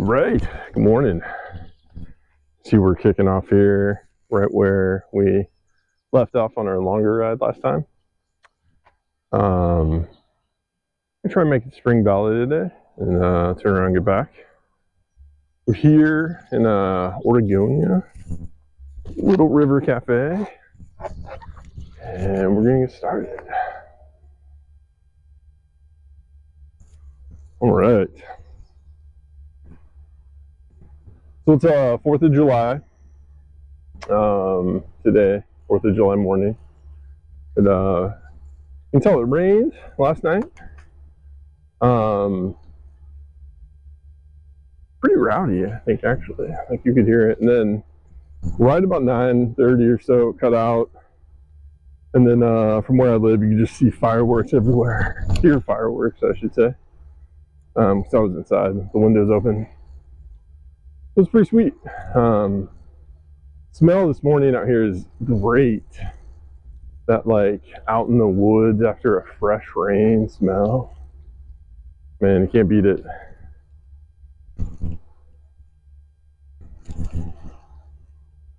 Right, good morning. See, we're kicking off here right where we left off on our longer ride last time. I'm gonna try and make it Spring Valley today and turn around and get back. We're here in Oregonia, Little River Cafe, and we're gonna get started. All right. So it's 4th of July today, 4th of July morning. And you can tell it rained last night. Pretty rowdy, I think, actually. I think you could hear it. And then right about 9:30 or so, it cut out. And then from where I live, you can just see fireworks everywhere. Hear fireworks, I should say. Because I was inside, the windows open. It was pretty sweet. Smell this morning out here is great. That like out in the woods after a fresh rain smell. Man, you can't beat it.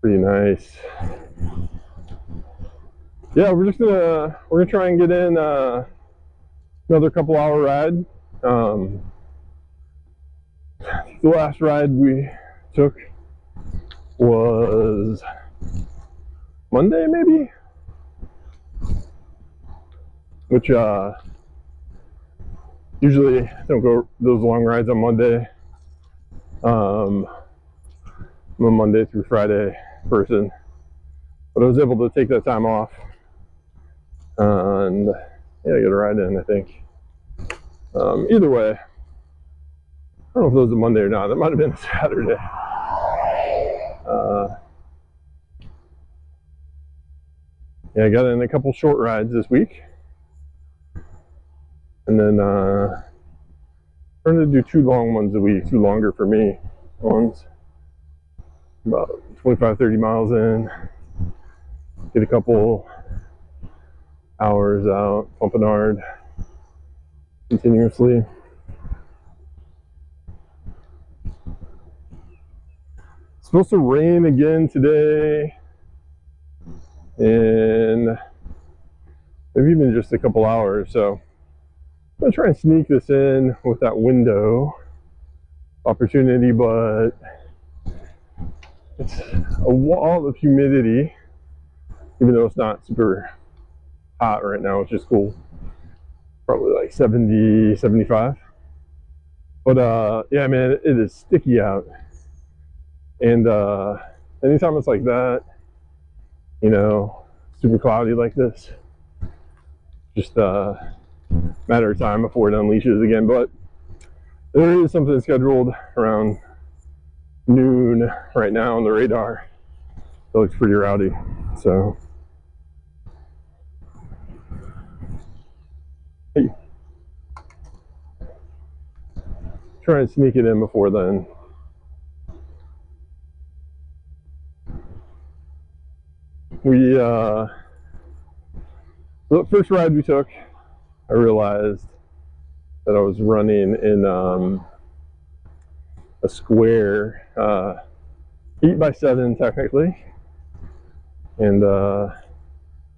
Pretty nice. Yeah, we're gonna try and get in another couple hour ride. The last ride we took was Monday, maybe, which usually don't go those long rides on Monday. I'm a Monday through Friday person, but I was able to take that time off and yeah, get a ride in, I think. Either way, I don't know if it was a Monday or not. That might have been a Saturday. Yeah, I got in a couple short rides this week, and then trying to do 2 long ones a week, 2 longer for me ones, about 25-30 miles in, get a couple hours out, pumping hard continuously. It's supposed to rain again today, and maybe even just a couple hours, so I'm gonna try and sneak this in with that window opportunity, but it's a wall of humidity, even though it's not super hot right now, which is cool. Probably like 70, 75. But yeah, man, it is sticky out. And anytime it's like that, you know, super cloudy like this, just a matter of time before it unleashes again. But there is something scheduled around noon right now on the radar. It looks pretty rowdy, so hey, try and sneak it in before then. The first ride we took, I realized that I was running in a square, 8x7 technically, and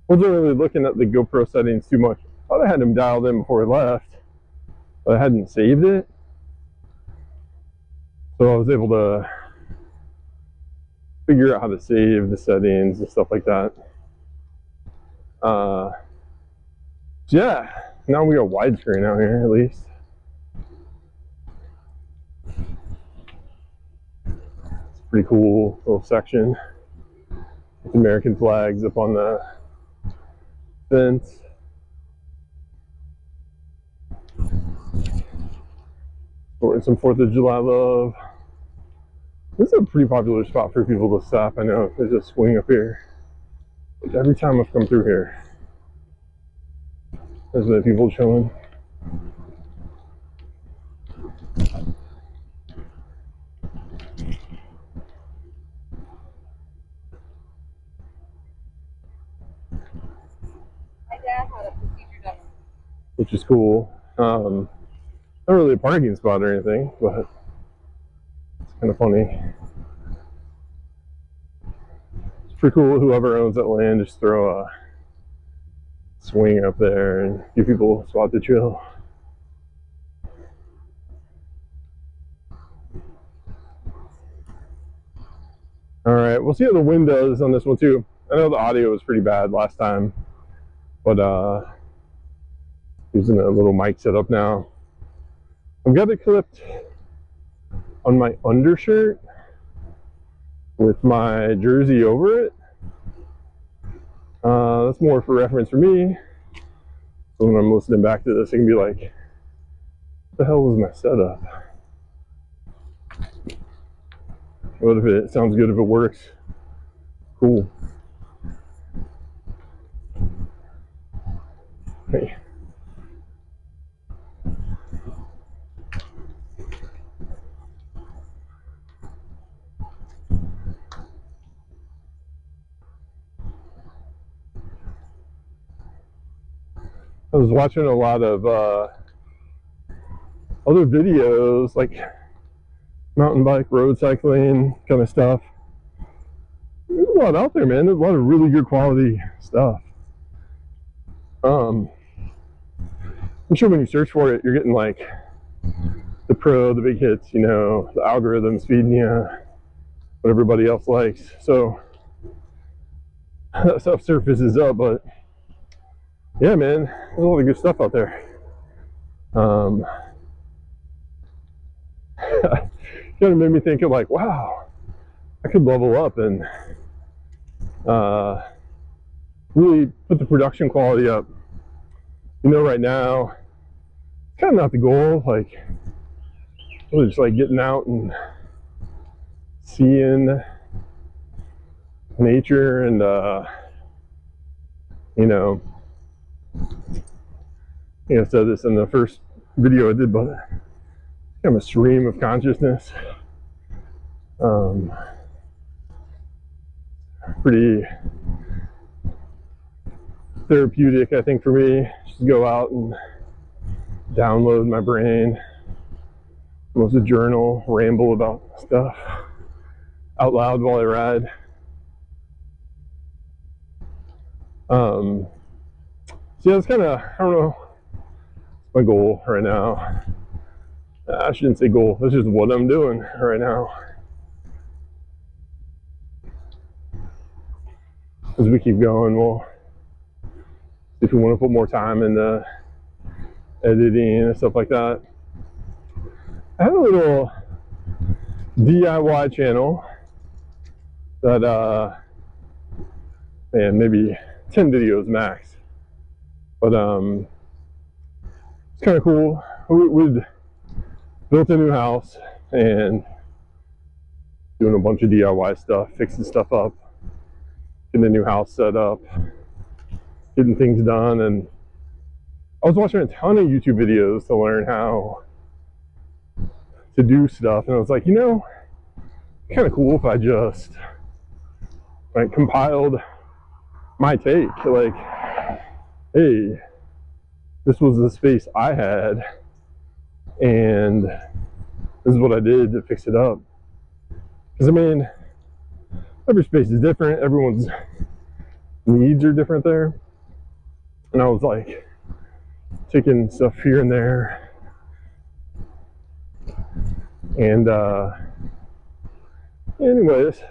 wasn't really looking at the GoPro settings too much. Thought I had them dialed in before I left, but I hadn't saved it, so I was able to figure out how to save the settings and stuff like that. Yeah, now we got widescreen out here at least. It's a pretty cool little section with American flags up on the fence. Sporting some 4th of July love. This is a pretty popular spot for people to stop. I know there's a swing up here. Like every time I've come through here, there's been people chilling. My dad had a procedure done. Which is cool. Not really a parking spot or anything, but Kind of funny. It's pretty cool. Whoever owns that land, just throw a swing up there and give people a spot to chill. All right, we'll see how the wind does on this one too. I know the audio was pretty bad last time, but using a little mic setup now. I've got it clipped on my undershirt with my jersey over it. That's more for reference for me. So when I'm listening back to this, I can be like, what the hell was my setup? What if it sounds good, if it works? Cool. Hey. I was watching a lot of other videos, like mountain bike, road cycling kind of stuff. There's a lot out there, man. There's a lot of really good quality stuff. I'm sure when you search for it, you're getting like the pro, the big hits, you know, the algorithms feeding you what everybody else likes. So that stuff surfaces up, but yeah, man, there's a lot of good stuff out there. Kind of made me think of like, wow, I could level up and really put the production quality up. You know, right now, it's kind of not the goal. Like, really just like getting out and seeing nature and, you know, I think I said this in the first video I did, but I'm a stream of consciousness. Pretty therapeutic, I think, for me. Just go out and download my brain, almost a journal, ramble about stuff out loud while I ride. So yeah, it's kind of, I don't know, my goal right now. I shouldn't say goal, that's just what I'm doing right now. As we keep going, we'll see if we want to put more time into editing and stuff like that. I have a little DIY channel that, man, maybe 10 videos max. But it's kind of cool. We'd built a new house and doing a bunch of DIY stuff, fixing stuff up, getting a new house set up, getting things done. And I was watching a ton of YouTube videos to learn how to do stuff, and I was like, you know, kind of cool if I just like compiled my take, like, hey, this was the space I had and this is what I did to fix it up. Because I mean, every space is different, everyone's needs are different there, and I was like taking stuff here and there, and anyways,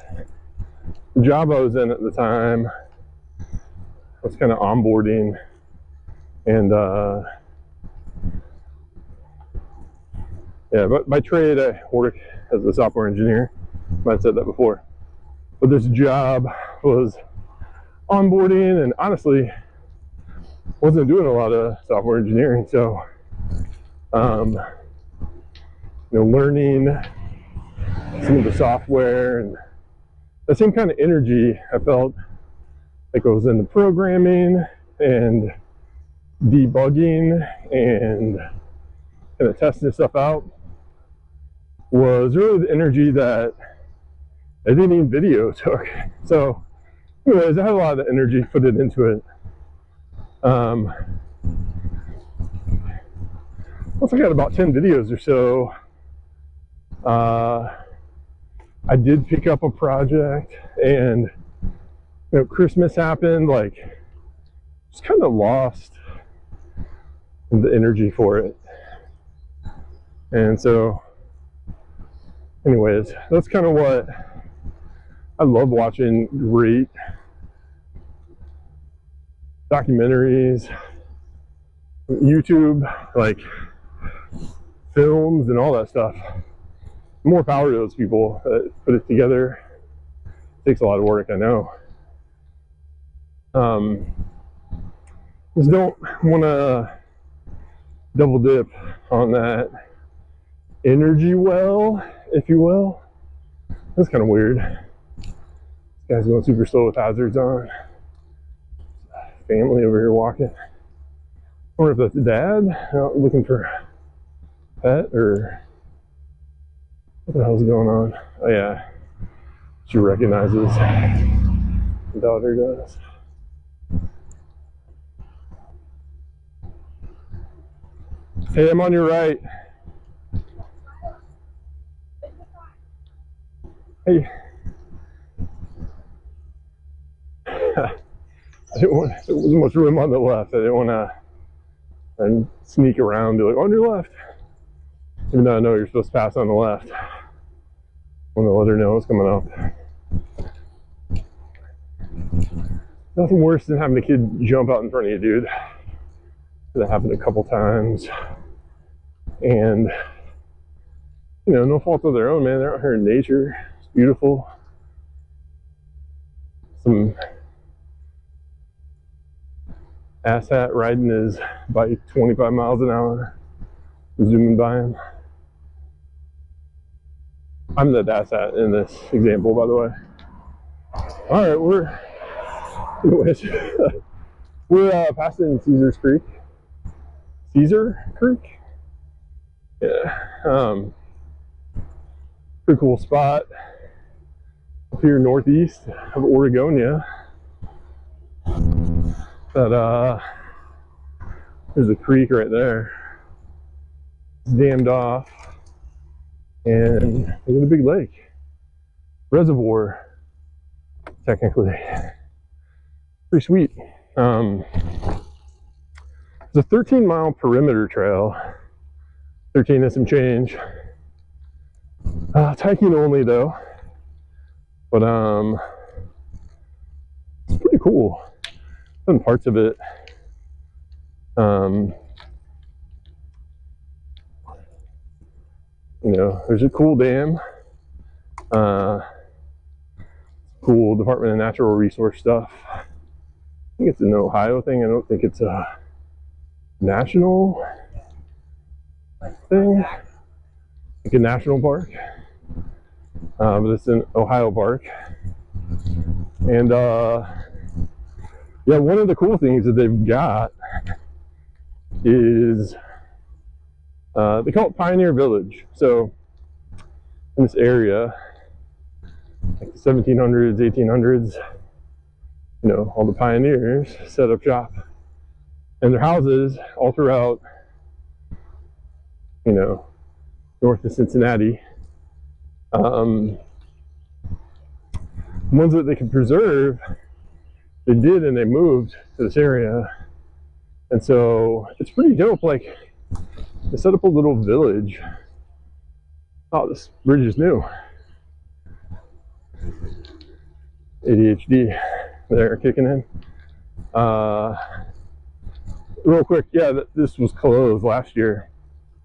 the job I was in at the time was kind of onboarding, and yeah, but by trade I work as a software engineer. I might have said that before, but this job was onboarding, and honestly wasn't doing a lot of software engineering. So you know, learning some of the software and the same kind of energy I felt like I was in the programming and debugging and kind of testing stuff out was really the energy that editing video took. So anyways, I had a lot of energy put it into it. Once I got about 10 videos or so, I did pick up a project, and Christmas happened, like just kind of lost the energy for it. And so anyways, that's kind of what I love watching. Great documentaries, YouTube, like films and all that stuff. More power to those people that put it together. It takes a lot of work, I know. Just don't want to double dip on that energy well, if you will. That's kind of weird. This guy's going super slow with hazards on. Family over here walking. I wonder if that's dad out looking for a pet, or what the hell's going on? Oh yeah, she recognizes. The daughter does. Hey, I'm on your right. Hey. There wasn't much room on the left. I didn't want to sneak around, be like, on your left. Even though I know you're supposed to pass on the left. I want to let her know what's coming up. Nothing worse than having a kid jump out in front of you, dude. That happened a couple times. And, no fault of their own, man. They're out here in nature. It's beautiful. Some asshat riding his bike 25 miles an hour, zooming by him. I'm the asshat in this example, by the way. All right, we're passing Caesar Creek. Yeah. Pretty cool spot up here northeast of Oregonia. But there's a creek right there. It's dammed off, and there's a big lake, reservoir, technically. Pretty sweet. It's a 13-mile perimeter trail. 13 and some change. It's hiking only though, but it's pretty cool. Some parts of it. There's a cool dam. Cool Department of Natural Resource stuff. I think it's an Ohio thing. I don't think it's a national thing, like a national park. But it's an Ohio park. And yeah, one of the cool things that they've got is they call it Pioneer Village. So in this area, like the 1700s, 1800s, all the pioneers set up shop, and their houses all throughout, north of Cincinnati. Ones that they could preserve, they did, and they moved to this area. And so it's pretty dope. Like, they set up a little village. Oh, this bridge is new. ADHD there kicking in. Real quick, yeah, this was closed last year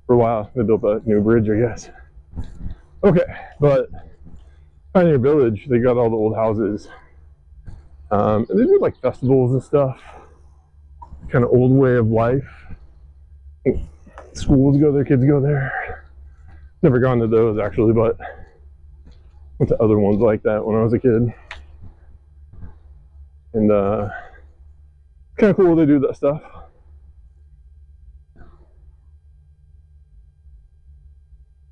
for a while. They built a new bridge, I guess. Okay, but Pioneer Village, they got all the old houses. And they do like festivals and stuff. Kind of old way of life. Schools go there, kids go there. Never gone to those actually, but went to other ones like that when I was a kid. And it's kind of cool they do that stuff.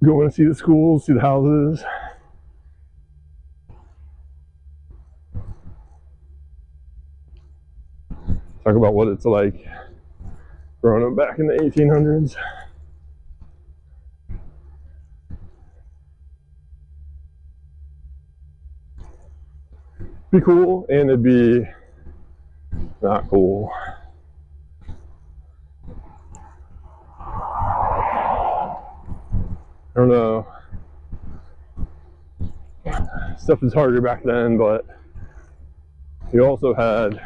Going to see the schools, see the houses. Talk about what it's like growing up back in the 1800s. be cool and it'd be not cool. I don't know. Stuff was harder back then, but you also had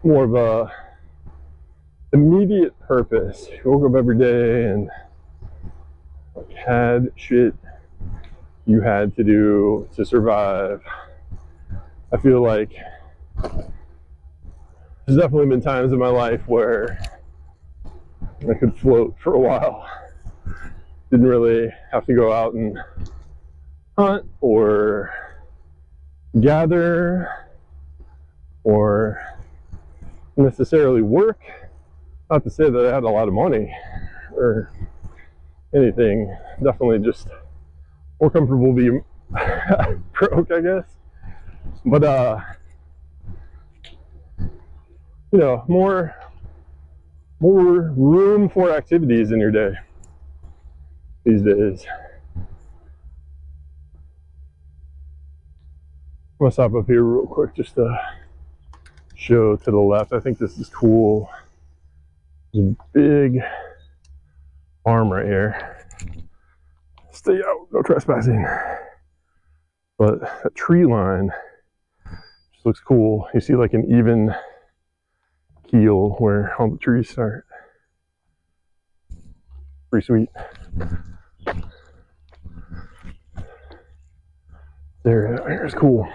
more of a immediate purpose. You woke up every day and had shit you had to do to survive. I feel like there's definitely been times in my life where I could float for a while. Didn't really have to go out and hunt or gather or necessarily work. Not to say that I had a lot of money or anything. Definitely just more comfortable being broke, I guess. But you know, more room for activities in your day these days. I'm gonna stop up here real quick just to show to the left. I think this is cool. There's a big farm right here. Stay out, no trespassing. But that tree line just looks cool. You see like an even keel where all the trees start. Pretty sweet. There's cool.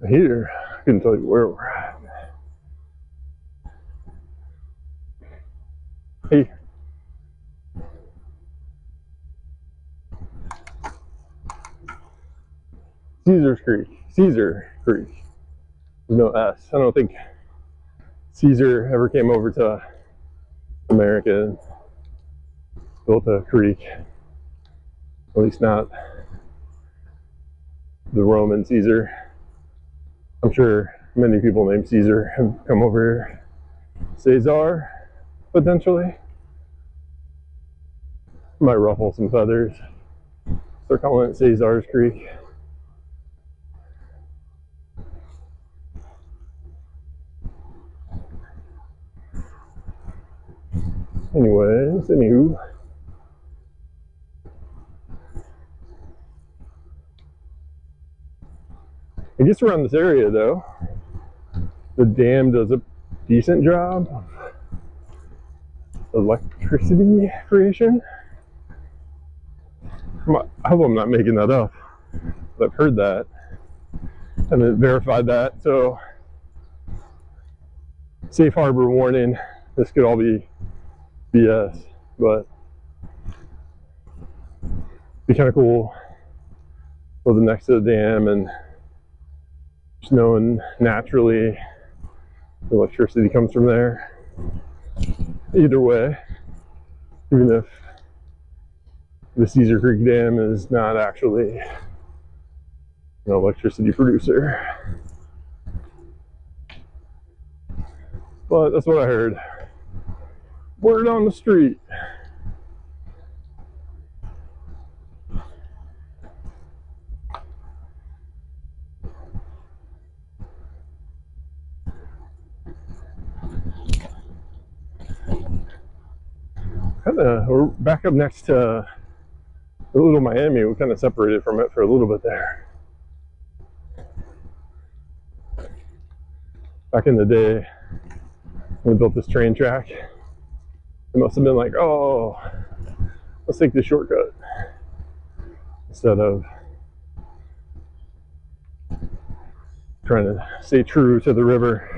Here, I couldn't tell you where we're at. Hey. Caesar Creek. There's no S. I don't think Caesar ever came over to America and built a creek. At least not the Roman Caesar. I'm sure many people named Caesar have come over here. Caesar, potentially. Might ruffle some feathers. Start calling it Caesar's Creek. Anyways, anywho. I guess around this area though, the dam does a decent job of electricity creation. I hope I'm not making that up, but I've heard that and then verified that. So, safe harbor warning, this could all be BS, but be kind of cool living next to the dam and just knowing naturally the electricity comes from there. Either way, even if the Caesar Creek Dam is not actually an electricity producer. But that's what I heard. Word on the street. We're back up next to Little Miami. We kind of separated from it for a little bit there. Back in the day, when we built this train track, it must have been like, oh, let's take the shortcut instead of trying to stay true to the river.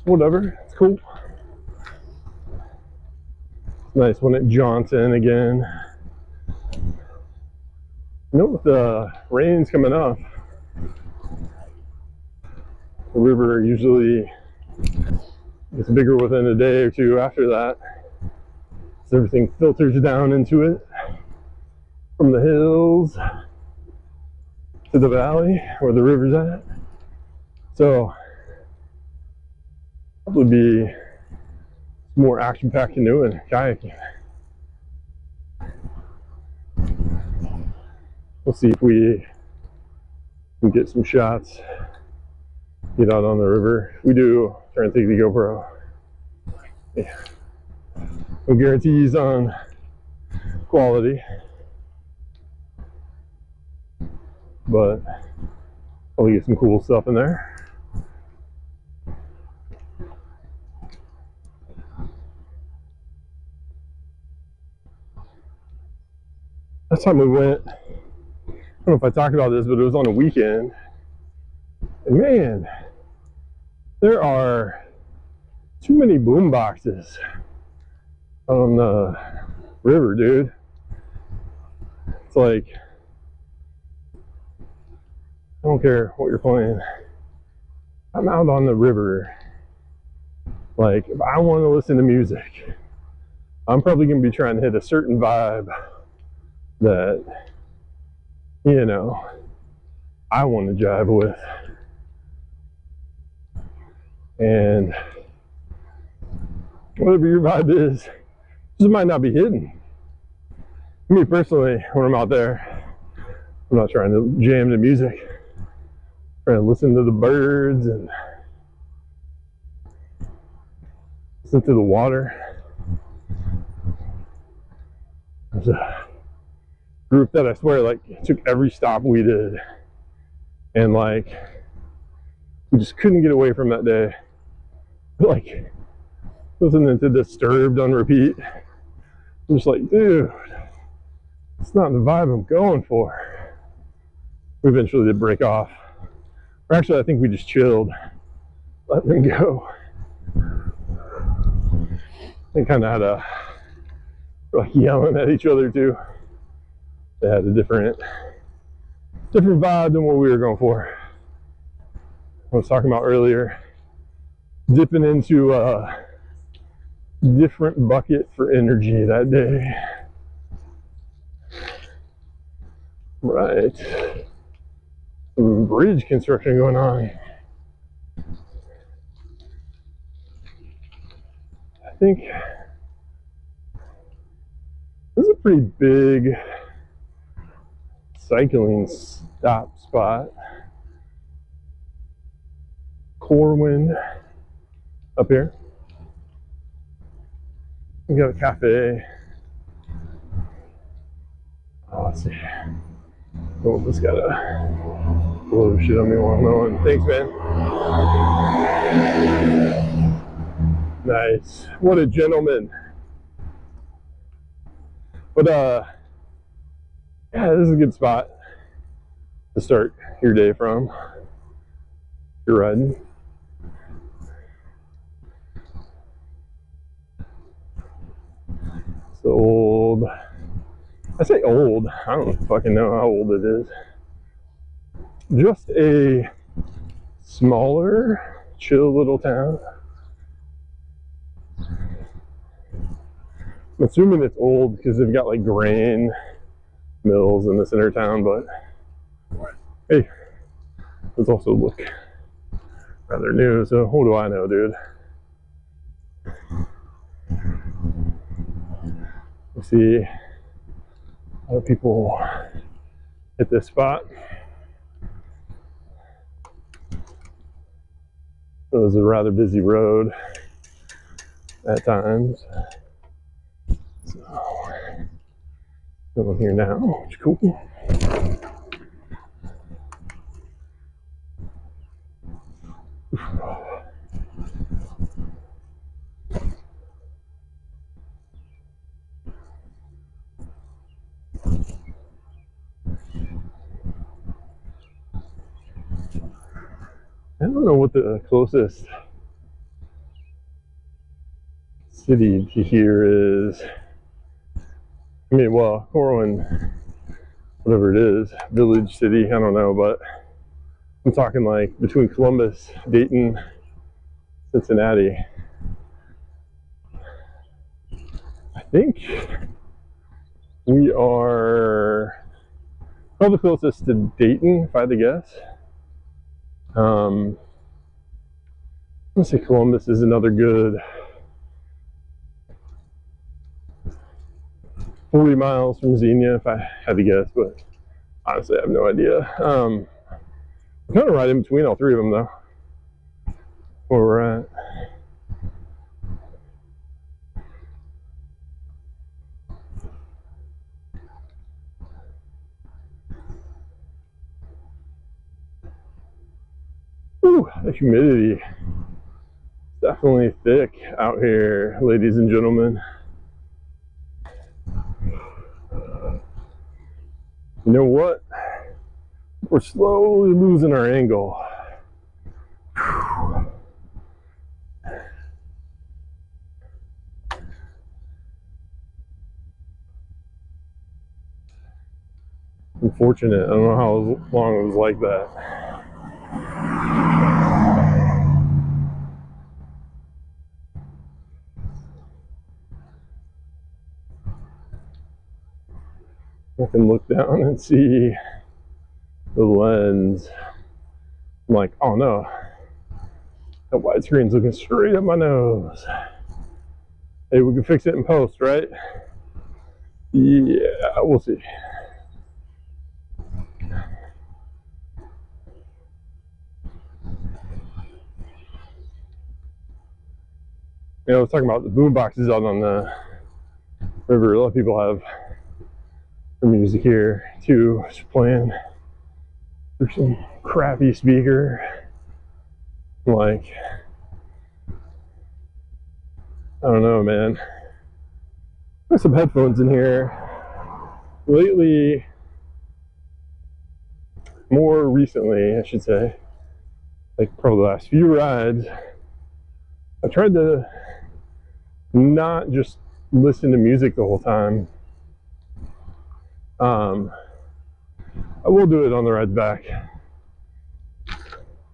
Whatever, it's cool. It's nice when it jaunts in again. You know, with the rains coming up, the river usually gets bigger within a day or two after that. So everything filters down into it from the hills to the valley where the river's at. So probably be more action-packed canoeing, kayaking. We'll see if we can get some shots, get out on the river. We do try and take the GoPro. Yeah. No guarantees on quality, but I'll get some cool stuff in there. Last time we went, I don't know if I talked about this, but it was on a weekend. And man, there are too many boom boxes on the river, dude. It's like, I don't care what you're playing. I'm out on the river. Like, if I want to listen to music, I'm probably going to be trying to hit a certain vibe that, you know, I want to jive with. And whatever your vibe is, just might not be hidden. Me personally, when I'm out there, I'm not trying to jam the music. I'm trying to listen to the birds and listen to the water. There's a group that I swear like took every stop we did, and like we just couldn't get away from that day. Like listening to Disturbed on repeat. I'm just like, dude, it's not the vibe I'm going for. We eventually did break off. Or actually, I think we just chilled, let them go. They kind of had a like yelling at each other too. They had a different vibe than what we were going for. I was talking about earlier, dipping into a different bucket for energy that day. Right. Some bridge construction going on. I think this is a pretty big cycling stop spot. Corwin up here. We got a cafe. Oh, let's see. Oh, this got a blow shit on me while I'm going. Thanks, man. Nice. What a gentleman. But yeah, this is a good spot to start your day from. You're riding. It's the old, I say old, I don't fucking know how old it is. Just a smaller, chill little town. I'm assuming it's old because they've got like grain mills in the center of town, but hey, those also look rather new, so what do I know, dude? You see a lot of people at this spot. It was a rather busy road at times. So, going here now, which is cool. I don't know what the closest city to here is. I mean, well, Corwin, whatever it is, village, city, I don't know, but I'm talking like between Columbus, Dayton, Cincinnati. I think we are probably closest to Dayton, if I had to guess. I'm gonna say Columbus is another good 40 miles from Xenia if I had to guess, but honestly I have no idea. We're kind of right in between all three of them though, where we're at. Ooh, the humidity definitely thick out here, ladies and gentlemen. You know what? We're slowly losing our angle. Unfortunate. I don't know how long it was like that. I can look down and see the lens. I'm like, oh no, that widescreen's looking straight up my nose. Hey, we can fix it in post, right? Yeah, we'll see. You know, I was talking about the boom boxes out on the river. A lot of people have their music here too, just playing through some crappy speaker. Like, I don't know, man. There's some headphones in here. Lately, more recently, I should say, like probably the last few rides, I tried to not just listen to music the whole time. I will do it on the rides back,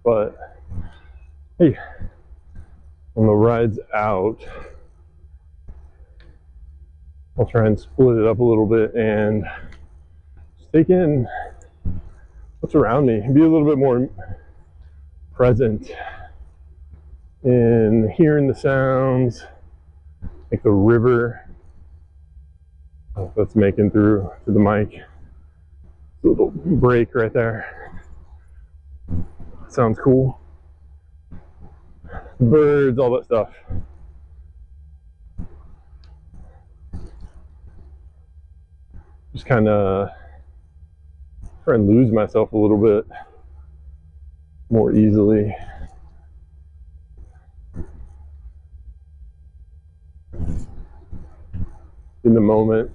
but hey, on the rides out, I'll try and split it up a little bit and just take in what's around me and be a little bit more present in hearing the sounds, like the river. I don't know if that's making through to the mic. A little break right there. Sounds cool. Birds, all that stuff. Just kind of try and lose myself a little bit more easily. In the moment.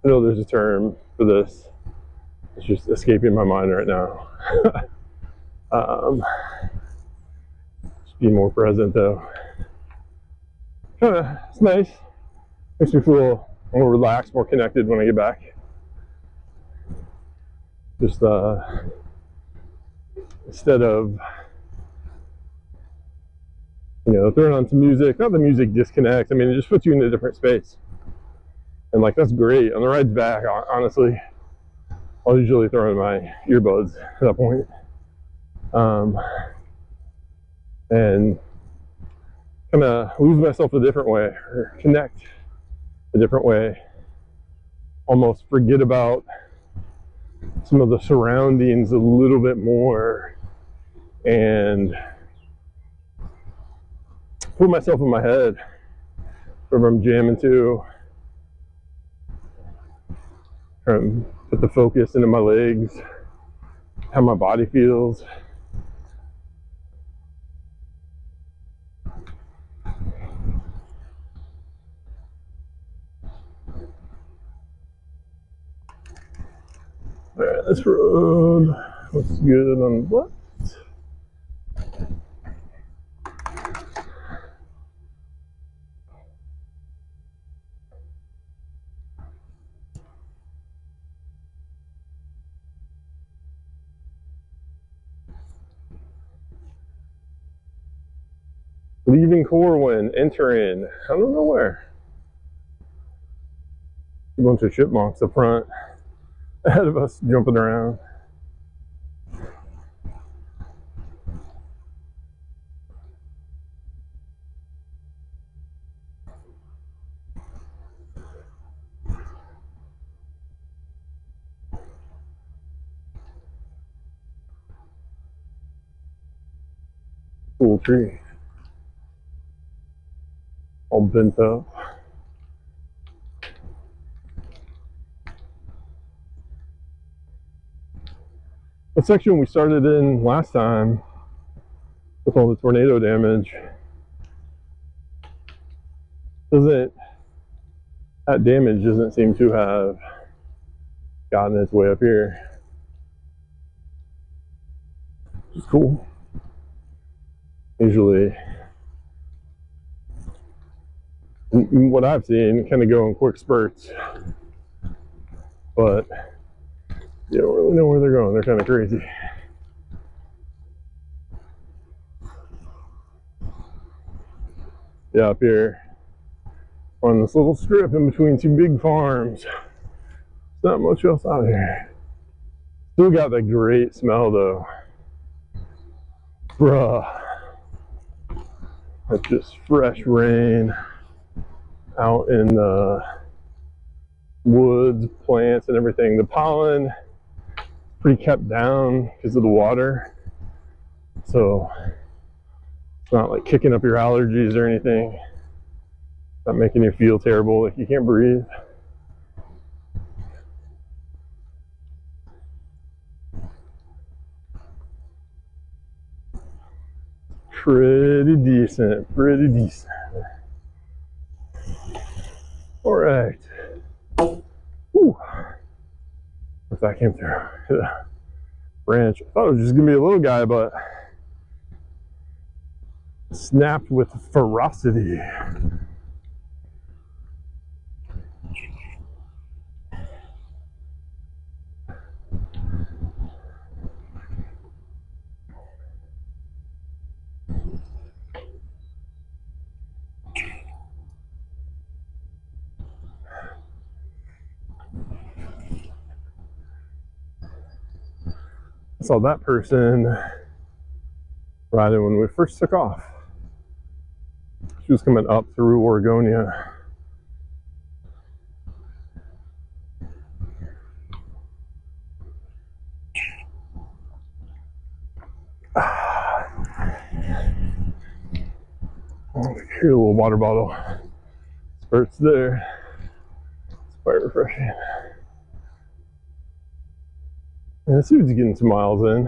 I know there's a term for this. It's just escaping my mind right now. Just be more present though. It's nice. Makes me feel more relaxed, more connected when I get back. Just instead of, you know, throwing on some music, not the music disconnects. I mean, it just puts you in a different space. And like, that's great. On the rides back, honestly, I'll usually throw in my earbuds at that point. And kind of lose myself a different way, or connect a different way. Almost forget about some of the surroundings a little bit more and put myself in my head wherever I'm jamming to. Try and put the focus into my legs, how my body feels. All right, this road looks good on the left. Leaving Corwin, entering, I don't know where. A bunch of chipmunks up front, ahead of us, jumping around. Cool tree. All bent up. The section we started in last time with all the tornado damage that damage doesn't seem to have gotten its way up here. Which is cool. Usually, what I've seen kind of go in quick spurts, but you don't really know where they're going. They're kind of crazy. Yeah, up here on this little strip in between two big farms. Not much else out here. Still got that great smell though. Bruh. That's just fresh rain out in the woods, plants, and everything. The pollen is pretty kept down because of the water. So it's not like kicking up your allergies or anything. It's not making you feel terrible like you can't breathe. Pretty decent, pretty decent. All right. Whew. If that came through the branch, I thought it was just gonna be a little guy, but snapped with ferocity. I saw that person riding when we first took off. She was coming up through Oregonia. Oh, here's a little water bottle. Spurts there. It's quite refreshing. And this dude's getting some miles in.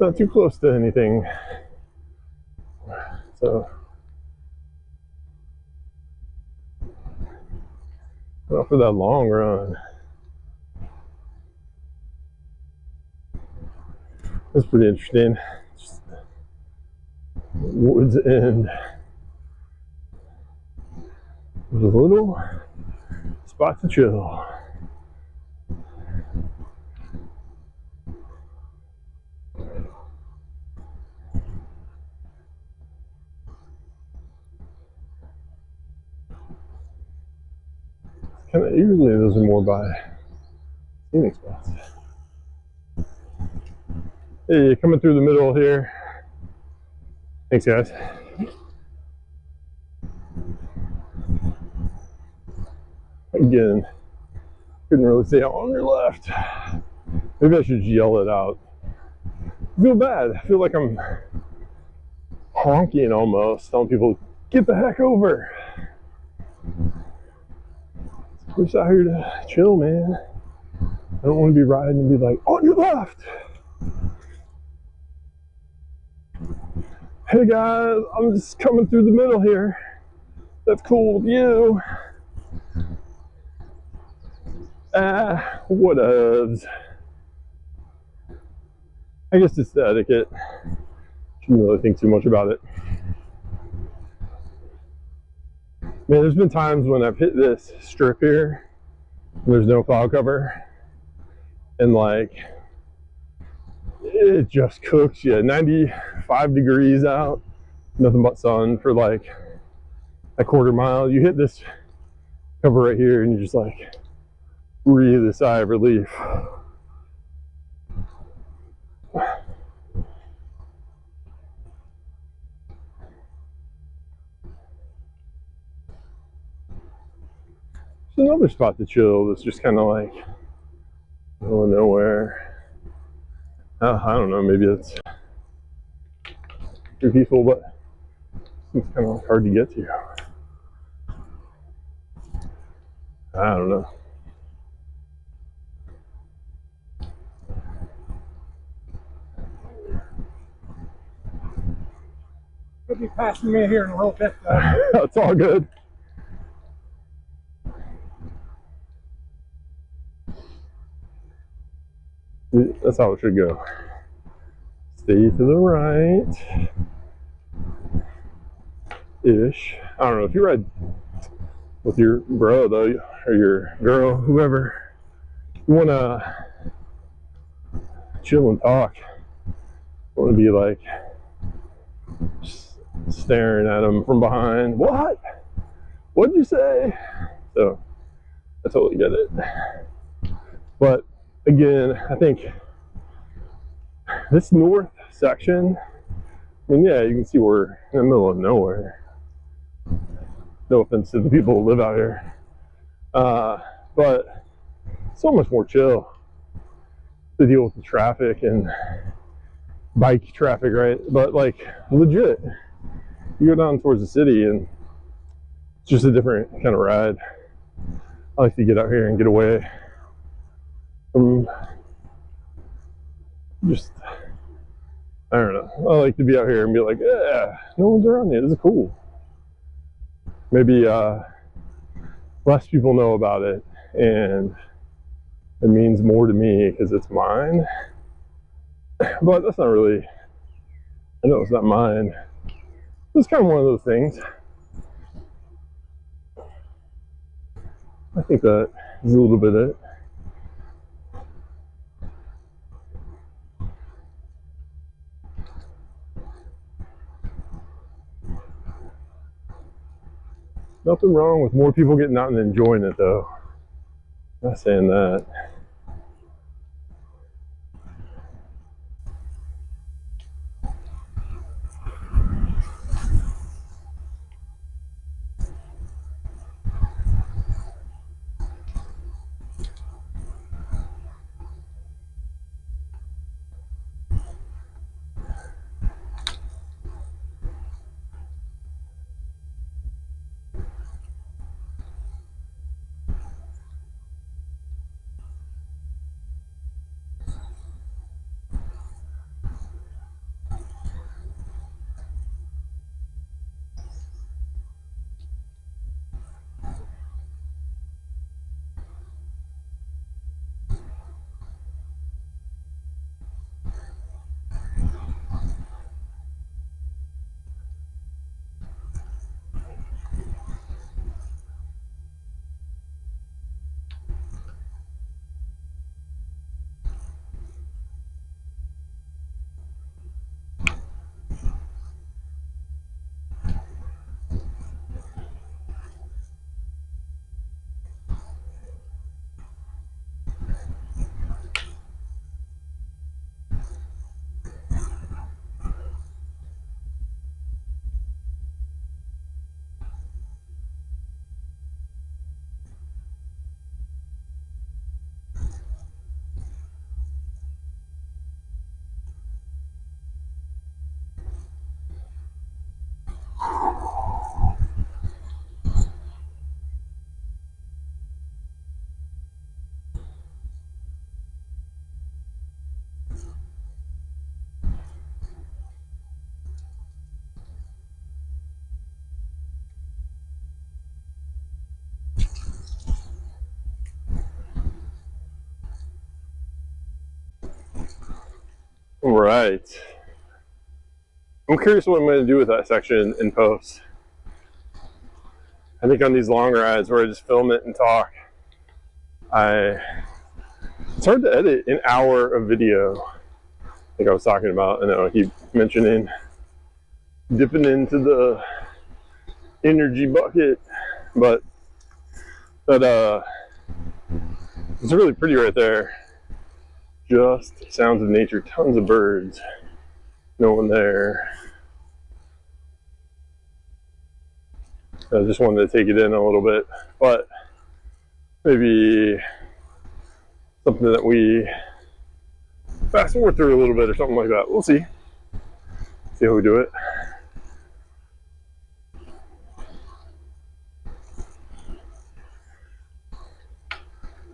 Not too close to anything. So, not for that long run. That's pretty interesting. Just woods end. There's a little spot to chill. Usually those are more by scenic spots. Hey, coming through the middle here. Thanks, guys. Again, couldn't really see out on your left. Maybe I should yell it out. I feel bad. I feel like I'm honking almost, telling people, get the heck over. We're just out here to chill, man. I don't want to be riding and be like, on your left. Hey guys, I'm just coming through the middle here. That's cool with you. Whatevs. I guess it's the etiquette. Shouldn't really think too much about it. Man, there's been times when I've hit this strip here and there's no cloud cover, and like it just cooks you. 95 degrees out, nothing but sun for like a quarter mile. You hit this cover right here and you just like breathe a sigh of relief. There's another spot to chill that's just kind of like middle of nowhere. I don't know, maybe it's pretty peaceful, but it's kind of hard to get to. I don't know. You'll be passing me here in a little bit. It's all good. That's how it should go. Stay to the right. Ish. I don't know if you ride with your bro though, or your girl, whoever, you want to chill and talk. You want to be like staring at them from behind. What? What'd you say? So I totally get it. But again, I think this north section, I mean, yeah, you can see we're in the middle of nowhere. No offense to the people who live out here. But so much more chill to deal with the traffic and bike traffic, right? But like legit, you go down towards the city and it's just a different kind of ride. I like to get out here and get away from just, I don't know. I like to be out here and be like, yeah, no one's around me. This is cool. Maybe less people know about it and it means more to me because it's mine. But that's not really, I know it's not mine. It's kind of one of those things. I think that is a little bit it. Nothing wrong with more people getting out and enjoying it though. I'm not saying that. All right. I'm curious what I'm going to do with that section in post. I think on these long rides where I just film it and talk, it's hard to edit an hour of video. Like I was talking about, I know I keep mentioning dipping into the energy bucket, but it's really pretty right there. Just sounds of nature, tons of birds, no one there. I just wanted to take it in a little bit, but maybe something that we fast forward through a little bit or something like that. We'll see how we do it.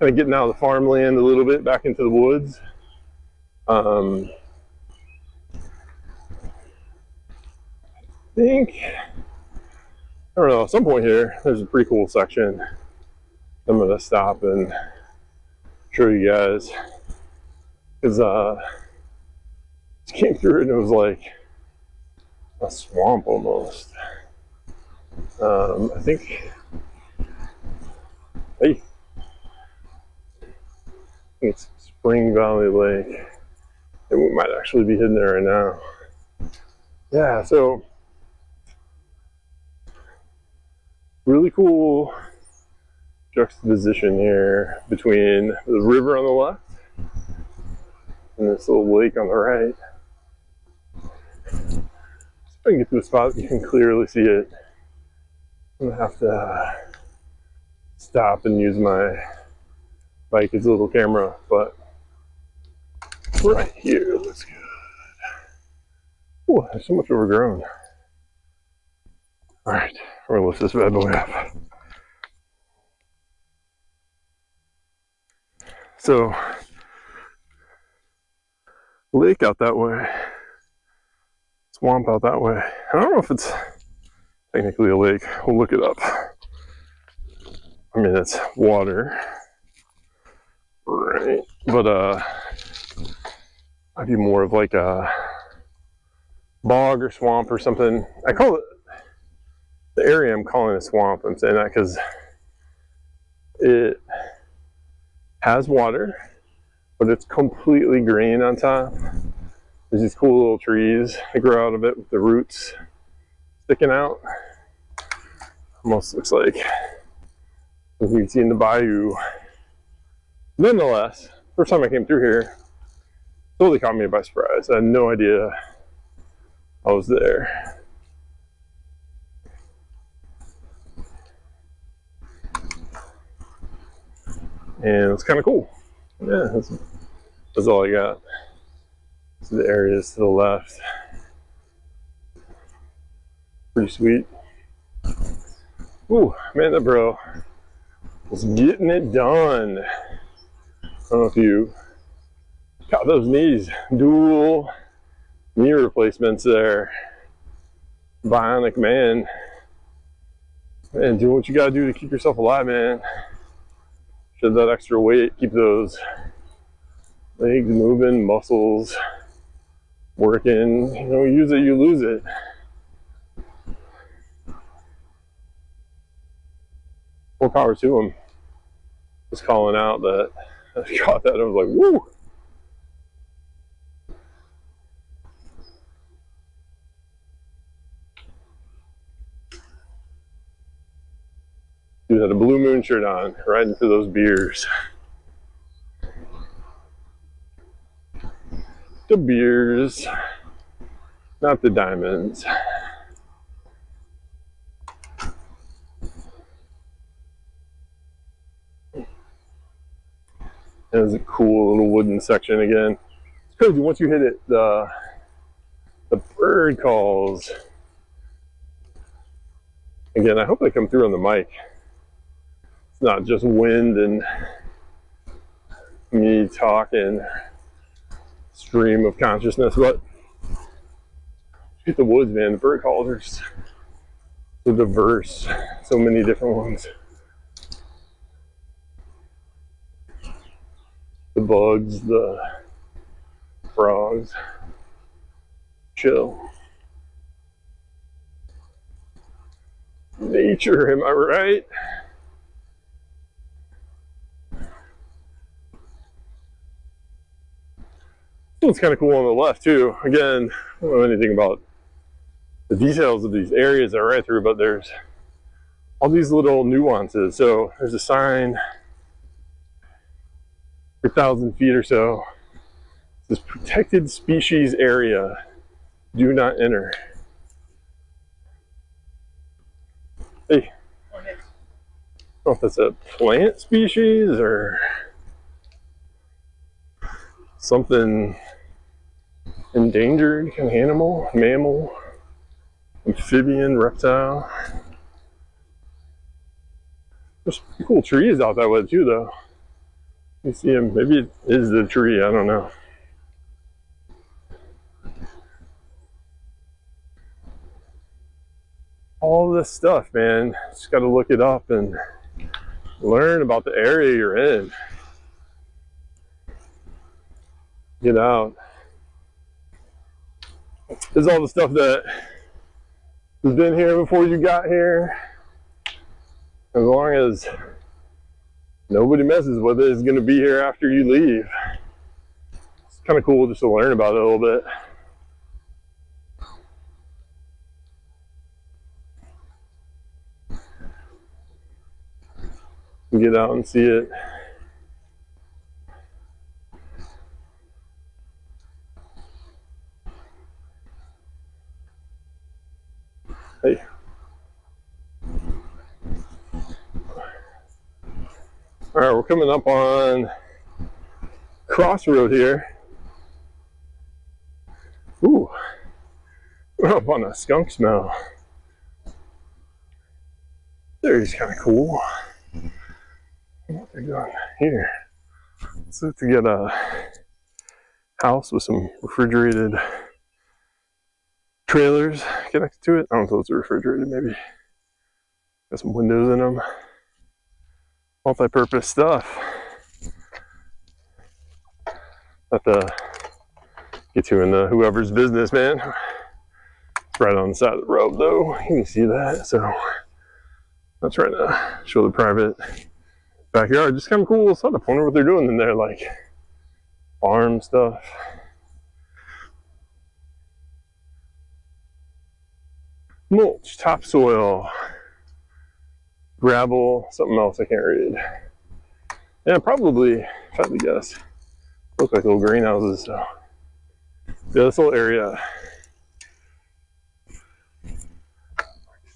kind of getting out of the farmland a little bit, back into the woods. I think, I don't know, at some point here, there's a pretty cool section. I'm gonna stop and show you guys. Because came through it and it was like a swamp almost. I think, hey, it's Spring Valley Lake. And we might actually be hitting there right now. Yeah, so really cool juxtaposition here between the river on the left and this little lake on the right. So if I can get to a spot you can clearly see it, I'm gonna have to stop and use my bike as a little camera, but right here looks good. Oh, there's so much overgrown. All right, we're gonna lift this bad boy up. So, lake out that way, swamp out that way. I don't know if it's technically a lake. We'll look it up. I mean, it's water, right? But might be more of like a bog or swamp or something. I call it, the area I'm calling a swamp. I'm saying that because it has water, but it's completely green on top. There's these cool little trees that grow out of it with the roots sticking out. Almost looks like what you can see in the bayou. Nonetheless, first time I came through here, totally caught me by surprise. I had no idea I was there. And it's kind of cool. Yeah, that's all I got. So the areas to the left. Pretty sweet. Ooh, man, that bro was getting it done. I don't know if you got those knees. Dual knee replacements there. Bionic man. Man, do what you gotta do to keep yourself alive, man. Shed that extra weight, keep those legs moving, muscles working. You know, use it, you lose it. More power to him. Just calling out that I caught that. I was like, woo! Dude had a Blue Moon shirt on, right into those beers. The beers, not the diamonds. There's a cool little wooden section again. It's crazy, once you hit it, the bird calls. Again, I hope they come through on the mic. It's not just wind and me talking, stream of consciousness, but hit the woods, man. The bird calls are just so diverse, so many different ones. The bugs, the frogs, chill. Nature, am I right? This one's kind of cool on the left too. Again, I don't know anything about the details of these areas I ran through, but there's all these little nuances. So there's a sign, 1,000 feet or so. This protected species area, do not enter. Hey, I don't know if that's a plant species or something endangered, kind of animal, mammal, amphibian, reptile. There's cool trees out that way too, though. You see him? Maybe it is the tree. I don't know. All this stuff, man. Just got to look it up and learn about the area you're in. Get out. This is all the stuff that has been here before you got here. As long as nobody messes with it, it's going to be here after you leave. It's kind of cool just to learn about it a little bit. Get out and see it. Hey. All right, we're coming up on Crossroad here. Ooh, we're up on a skunk smell. There's kind of cool. What they're doing here. Let's look to get a house with some refrigerated trailers connected to it. I don't know if those are refrigerated, maybe. Got some windows in them. Multi-purpose stuff. Have to get you in whoever's business, man. It's right on the side of the road, though. You can see that. So I'm trying to show the private backyard. Just kind of cool setup. I wonder what they're doing in there, like farm stuff. Mulch, topsoil, gravel, something else I can't read. Yeah, probably, if I had to guess, look like little greenhouses. So yeah, this little area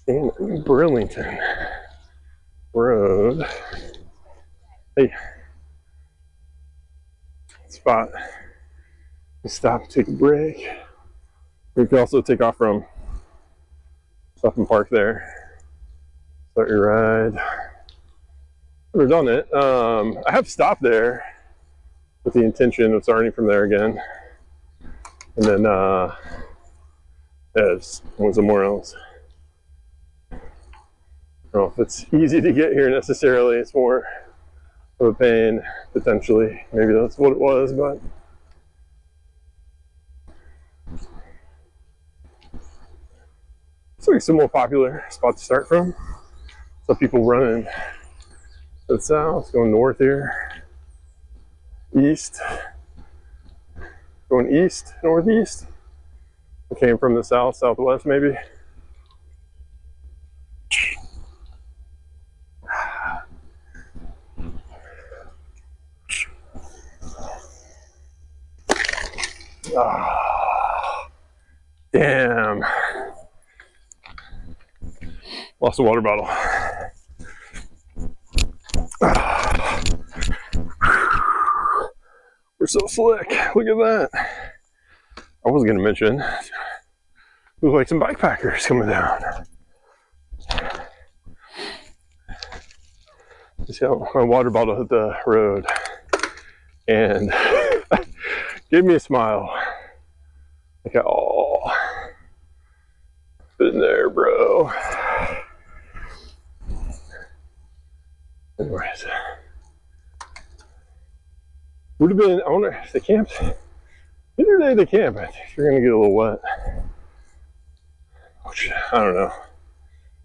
in Burlington Road. Hey, spot. We stop, take a break. We can also take off from stop and park there. Start your ride. Never done it. I have stopped there with the intention of starting from there again, and then just went somewhere else. I don't know if it's easy to get here necessarily. It's more of a pain potentially. Maybe that's what it was, but. It's like some more popular spot to start from. Some people running to the south, going north here, east, going east, northeast. I came from the south, southwest maybe. Ah, damn. Lost a water bottle. We're so slick. Look at that. I was going to mention, look like some bikepackers coming down. See how my water bottle hit the road and gave me a smile. Like, oh, been there, bro. Anyways, would have been, I wonder if they camped. Either day they camp, I think you're gonna get a little wet. Which, I don't know.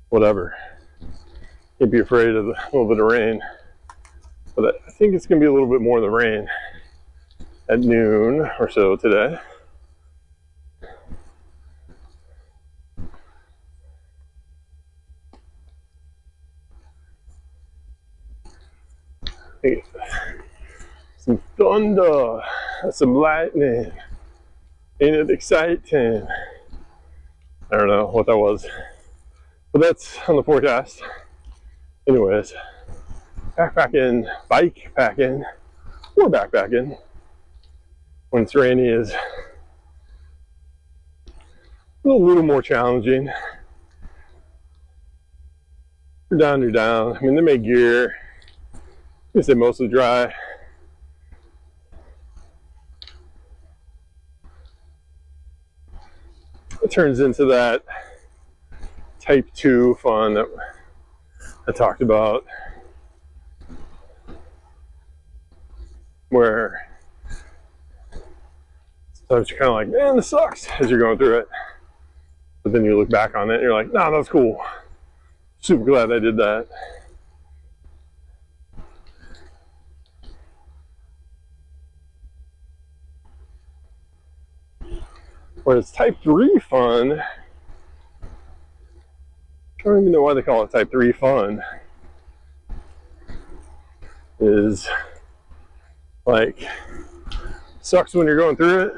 Whatever. Can't be afraid of a little bit of rain. But I think it's gonna be a little bit more of the rain at noon or so today. Some thunder, some lightning. Ain't it exciting? I don't know what that was, but that's on the forecast. Anyways, backpacking, bike packing, or backpacking when it's rainy is a little more challenging. You're down. I mean, they make gear. I say mostly dry. it turns into that type 2 fun that I talked about, where sometimes you're kind of like, man, this sucks as you're going through it. But then you look back on it and you're like, nah, that's cool. Super glad I did that. Whereas type 3 fun, I don't even know why they call it type 3 fun, is like, sucks when you're going through it,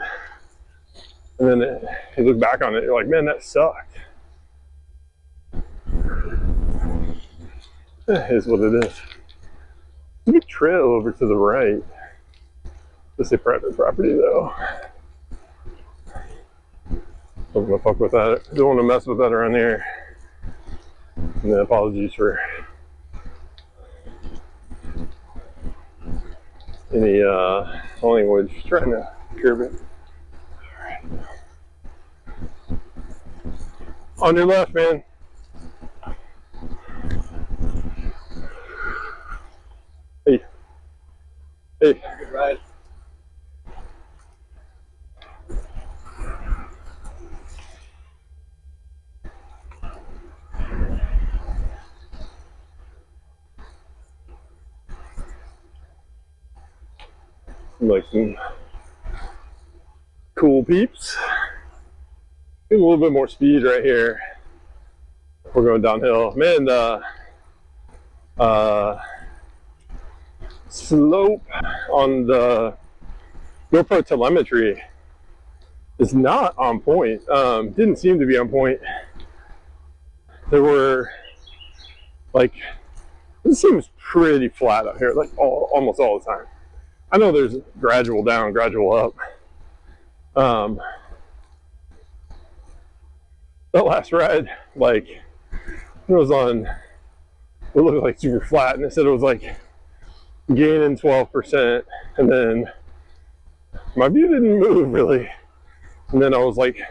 and then you look back on it, you're like, man, that sucked. It is what it is. Big trail over to the right. This is a private property though. Don't want to fuck with that. Don't want to mess with that around here. And then apologies for any language. Trying to curb it. Alright. On your left, man. Hey. Hey. Good ride. Like some cool peeps. Get a little bit more speed right here. We're going downhill. Man, the slope on the GoPro telemetry is not on point. Didn't seem to be on point. There were like, this seems pretty flat out here, like almost all the time. I know there's gradual down, gradual up. That last ride, like, it was on, it looked like super flat, and it said it was like gaining 12%, and then my view didn't move really, and then I was like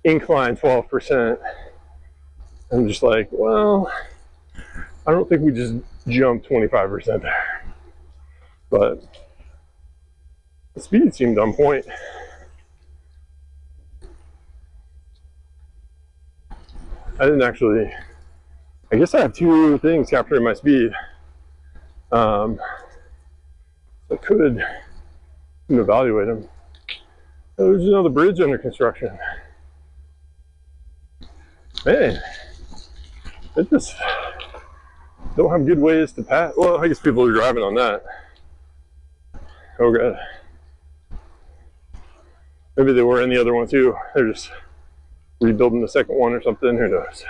incline 12%. I'm just like, well, I don't think we just jumped 25% there. But the speed seemed on point. I didn't actually, I guess I have two things capturing my speed. I could evaluate them. There's another bridge under construction. Man, it just don't have good ways to pass. Well, I guess people are driving on that. Oh god. Maybe they were in the other one too. They're just rebuilding the second one or something. Who knows?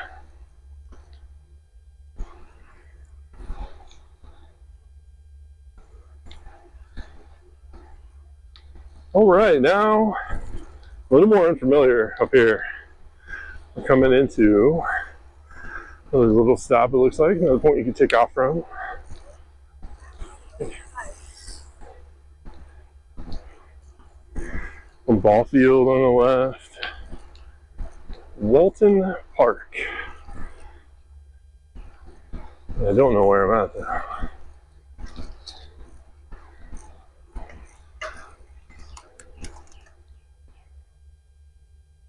All right, now a little more unfamiliar up here. We're coming into another little stop, it looks like. Another point you can take off from. One ball field on the left. Walton Park. I don't know where I'm at though.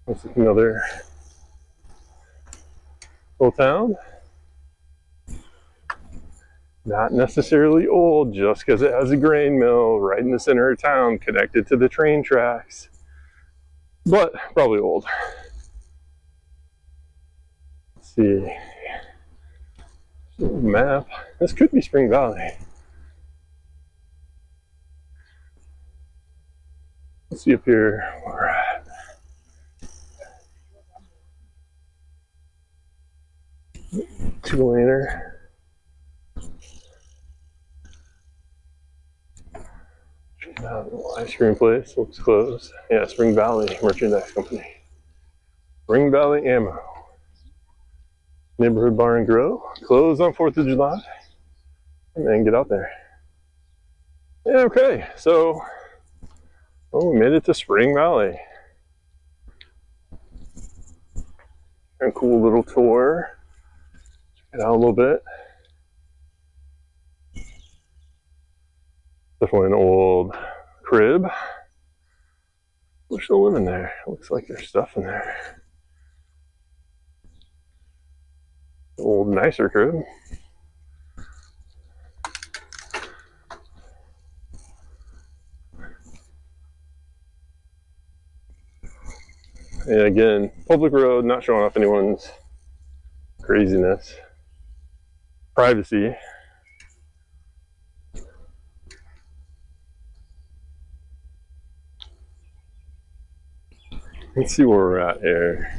Looks like another little town. Not necessarily old just because it has a grain mill right in the center of town connected to the train tracks, but probably old. Let's see. Little map. This could be Spring Valley. Let's see up here where we're at. Two-laner. Ice cream place looks closed. Yeah, Spring Valley Merchandise Company. Spring Valley Ammo. Neighborhood Bar and Grill. Closed on 4th of July. And then get out there. Yeah, okay. So, we made it to Spring Valley. A cool little tour. Check it out a little bit. Definitely an old crib. We're still living there. Looks like there's stuff in there. Old nicer crib. And again, public road, not showing off anyone's craziness. Privacy. Let's see where we're at here,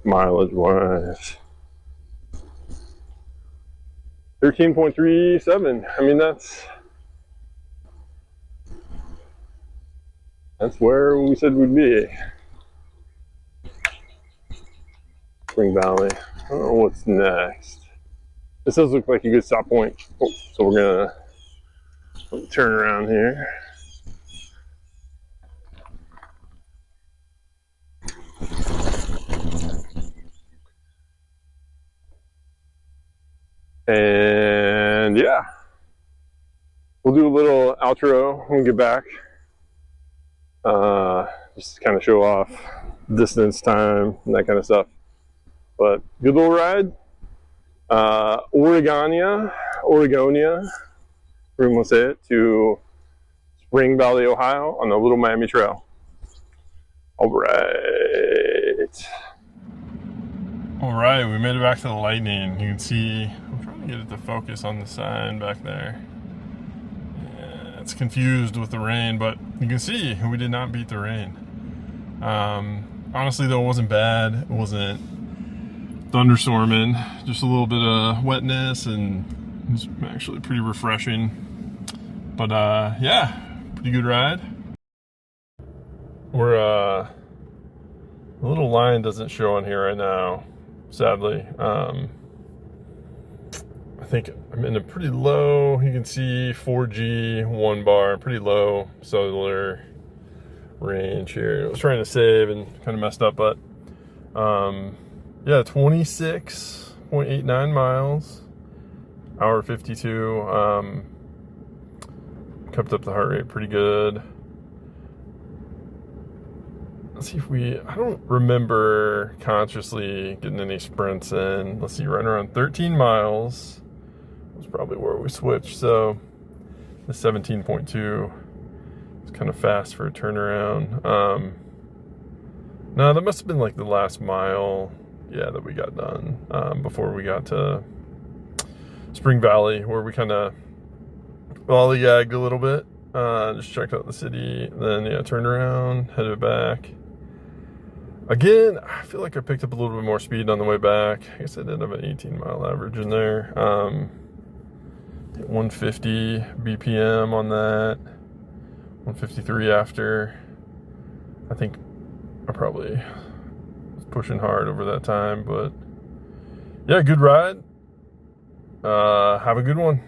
mileage wise. 13.37. I mean, that's where we said we'd be. Spring Valley. I don't know what's next. This does look like a good stop point. Oh, so we're gonna turn around here. And yeah, we'll do a little outro when we get back. Just to kind of show off distance, time, and that kind of stuff. But good little ride. Oregonia, whatever you want to say it, to Spring Valley, Ohio on the Little Miami Trail. All right, we made it back to the Lightning. You can see, I'm trying to get it to focus on the sign back there. Yeah, it's confused with the rain, but you can see we did not beat the rain. Honestly though, it wasn't bad. It wasn't thunderstorming, just a little bit of wetness, and it was actually pretty refreshing. But yeah, pretty good ride. We're the little line doesn't show on here right now, sadly. I think I'm in a pretty low, you can see 4G 1 bar, pretty low cellular range here. I was trying to save and kind of messed up, but yeah, 26.89 miles, hour 52. Kept up the heart rate pretty good. Let's see if I don't remember consciously getting any sprints in. Let's see, right around 13 miles was probably where we switched. So the 17.2 is kind of fast for a turnaround. No, that must have been like the last mile, yeah, that we got done before we got to Spring Valley, where we kind of lollygagged a little bit. Just checked out the city, then yeah, turned around, headed back. Again, I feel like I picked up a little bit more speed on the way back. I guess I did have an 18-mile average in there. 150 BPM on that. 153 after. I think I probably was pushing hard over that time, but yeah, good ride. Have a good one.